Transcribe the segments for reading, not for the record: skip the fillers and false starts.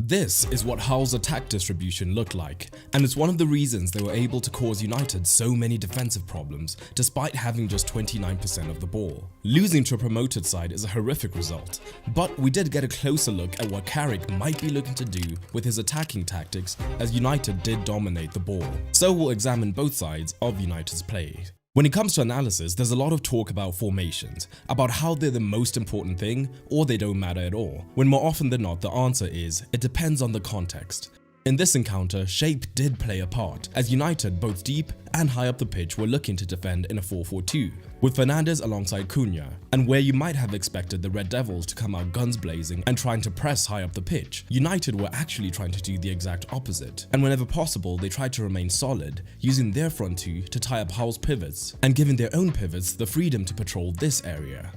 This is what Hull's attack distribution looked like, and it's one of the reasons they were able to cause United so many defensive problems despite having just 29% of the ball. Losing to a promoted side is a horrific result, but we did get a closer look at what Carrick might be looking to do with his attacking tactics, as United did dominate the ball. So we'll examine both sides of United's play. When it comes to analysis, there's a lot of talk about formations, about how they're the most important thing or they don't matter at all, when more often than not the answer is, it depends on the context. In this encounter, shape did play a part, as United both deep and high up the pitch were looking to defend in a 4-4-2, with Fernandes alongside Cunha, and where you might have expected the Red Devils to come out guns blazing and trying to press high up the pitch, United were actually trying to do the exact opposite, and whenever possible they tried to remain solid, using their front two to tie up Hull's pivots, and giving their own pivots the freedom to patrol this area.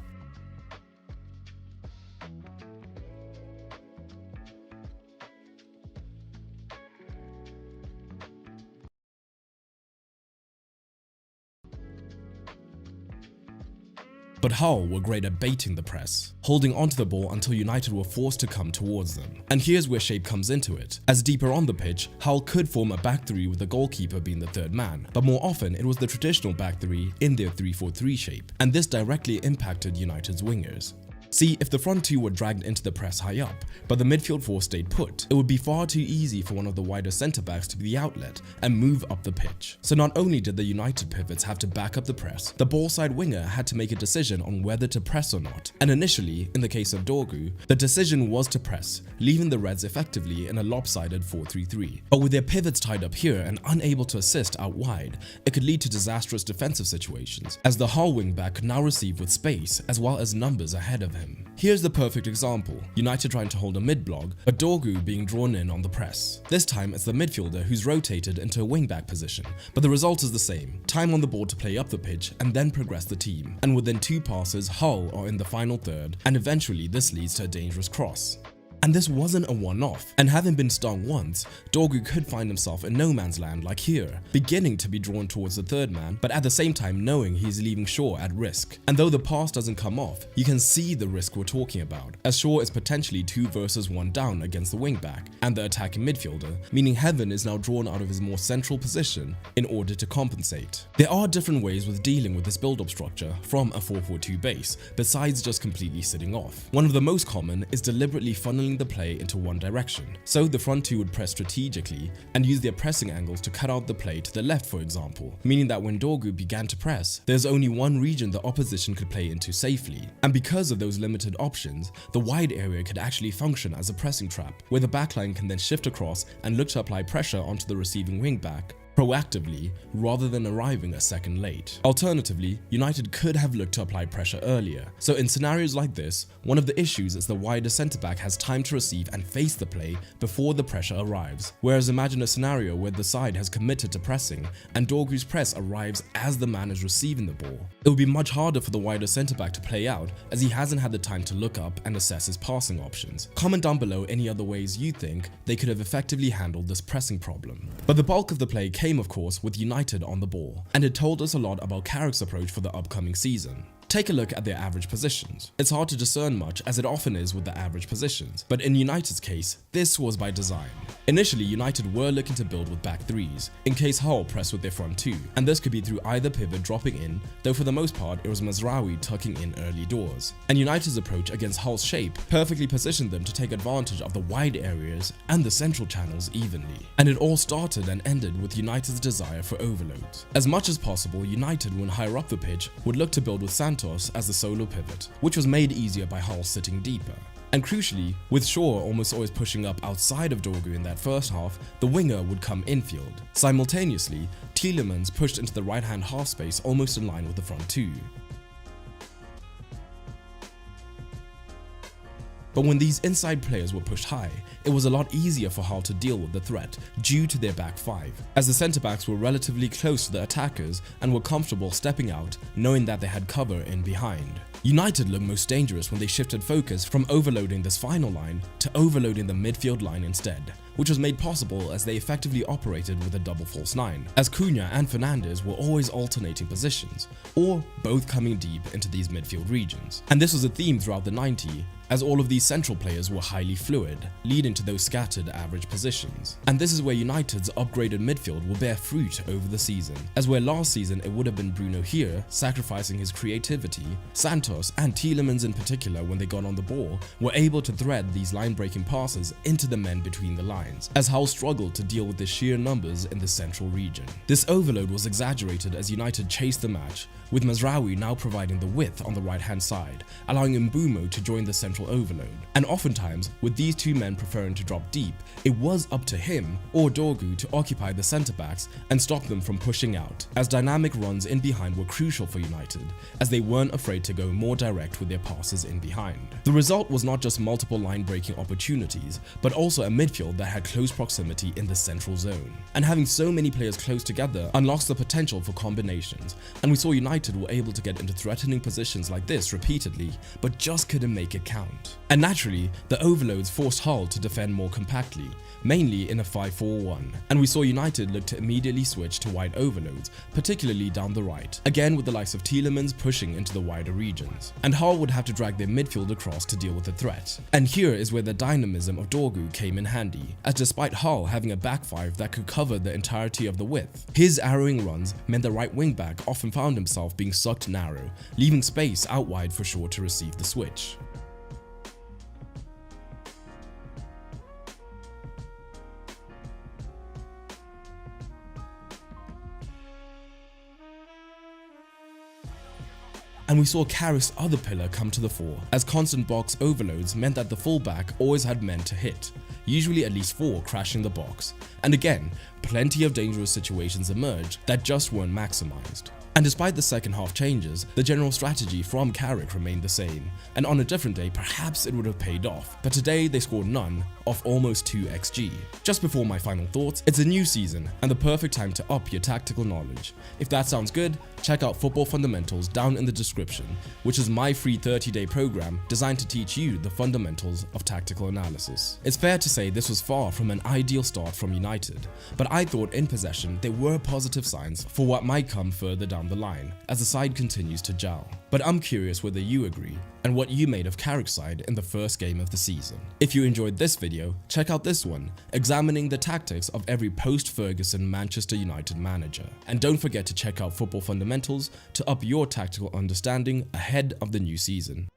But Hull were great at baiting the press, holding onto the ball until United were forced to come towards them. And here's where shape comes into it, as deeper on the pitch, Hull could form a back three with the goalkeeper being the third man, but more often it was the traditional back three in their 3-4-3 shape, and this directly impacted United's wingers. See, if the front two were dragged into the press high up, but the midfield four stayed put, it would be far too easy for one of the wider centre-backs to be the outlet and move up the pitch. So not only did the United pivots have to back up the press, the ball-side winger had to make a decision on whether to press or not. And initially, in the case of Dorgu, the decision was to press, leaving the Reds effectively in a lopsided 4-3-3. But with their pivots tied up here and unable to assist out wide, it could lead to disastrous defensive situations, as the Hull wing-back could now receive with space as well as numbers ahead of him. Here's the perfect example, United trying to hold a mid-block, but Dorgu being drawn in on the press. This time it's the midfielder who's rotated into a wing-back position, but the result is the same, time on the board to play up the pitch and then progress the team, and within 2 passes Hull are in the final third, and eventually this leads to a dangerous cross. And this wasn't a one-off, and having been stung once, Dorgu could find himself in no man's land like here, beginning to be drawn towards the third man, but at the same time knowing he's leaving Shaw at risk. And though the pass doesn't come off, you can see the risk we're talking about, as Shaw is potentially 2 versus 1 down against the wing-back and the attacking midfielder, meaning Heaven is now drawn out of his more central position in order to compensate. There are different ways with dealing with this build-up structure from a 4-4-2 base, besides just completely sitting off. One of the most common is deliberately funneling the play into one direction. So the front two would press strategically and use their pressing angles to cut out the play to the left, for example, meaning that when Dorgu began to press, there's only one region the opposition could play into safely. And because of those limited options, the wide area could actually function as a pressing trap, where the backline can then shift across and look to apply pressure onto the receiving wing back proactively rather than arriving a second late. Alternatively, United could have looked to apply pressure earlier. So in scenarios like this, one of the issues is the wider centre-back has time to receive and face the play before the pressure arrives. Whereas imagine a scenario where the side has committed to pressing and Dorgu's press arrives as the man is receiving the ball. It would be much harder for the wider centre-back to play out, as he hasn't had the time to look up and assess his passing options. Comment down below any other ways you think they could have effectively handled this pressing problem. But the bulk of the play came, of course, with United on the ball, and it told us a lot about Carrick's approach for the upcoming season. Take a look at their average positions. It's hard to discern much, as it often is with the average positions, but in United's case, this was by design. Initially, United were looking to build with back threes, in case Hull pressed with their front two, and this could be through either pivot dropping in, though for the most part it was Mazraoui tucking in early doors. And United's approach against Hull's shape perfectly positioned them to take advantage of the wide areas and the central channels evenly. And it all started and ended with United's desire for overloads. As much as possible, United, when higher up the pitch, would look to build with Santos as the solo pivot, which was made easier by Hull sitting deeper. And crucially, with Shaw almost always pushing up outside of Dorgu in that first half, the winger would come infield. Simultaneously, Tielemans pushed into the right-hand half space almost in line with the front two. But when these inside players were pushed high, it was a lot easier for Hull to deal with the threat due to their back five, as the centre-backs were relatively close to the attackers and were comfortable stepping out knowing that they had cover in behind. United looked most dangerous when they shifted focus from overloading this final line to overloading the midfield line instead, which was made possible as they effectively operated with a double false 9, as Cunha and Fernandes were always alternating positions, or both coming deep into these midfield regions. And this was a theme throughout the 90s, as all of these central players were highly fluid, leading to those scattered average positions. And this is where United's upgraded midfield will bear fruit over the season, as where last season it would have been Bruno here sacrificing his creativity, Santos and Tielemans in particular, when they got on the ball, were able to thread these line-breaking passes into the men between the lines, as Hull struggled to deal with the sheer numbers in the central region. This overload was exaggerated as United chased the match, with Mazraoui now providing the width on the right-hand side, allowing Mbeumo to join the central overload. And oftentimes, with these two men preferring to drop deep, it was up to him or Dorgu to occupy the centre-backs and stop them from pushing out, as dynamic runs in behind were crucial for United, as they weren't afraid to go more direct with their passes in behind. The result was not just multiple line-breaking opportunities, but also a midfield that had close proximity in the central zone. And having so many players close together unlocks the potential for combinations, and we saw United were able to get into threatening positions like this repeatedly, but just couldn't make it count. And naturally, the overloads forced Hull to defend more compactly, mainly in a 5-4-1, and we saw United look to immediately switch to wide overloads, particularly down the right, again with the likes of Tielemans pushing into the wider regions. And Hull would have to drag their midfield across to deal with the threat. And here is where the dynamism of Dorgu came in handy, as despite Hull having a back five that could cover the entirety of the width, his arrowing runs meant the right wing back often found himself being sucked narrow, leaving space out wide for Shaw to receive the switch. And we saw Carrick's other pillar come to the fore, as constant box overloads meant that the fullback always had men to hit, usually at least 4 crashing the box, and again, plenty of dangerous situations emerged that just weren't maximised. And despite the second half changes, the general strategy from Carrick remained the same, and on a different day perhaps it would have paid off, but today they scored none off almost 2 XG. Just before my final thoughts, it's a new season and the perfect time to up your tactical knowledge. If that sounds good, check out Football Fundamentals down in the description, which is my free 30-day program designed to teach you the fundamentals of tactical analysis. It's fair to say this was far from an ideal start from United, but I thought in possession there were positive signs for what might come further down the line as the side continues to gel. But I'm curious whether you agree and what you made of Carrick's side in the first game of the season. If you enjoyed this video, check out this one, examining the tactics of every post-Ferguson Manchester United manager. And don't forget to check out Football Fundamentals to up your tactical understanding ahead of the new season.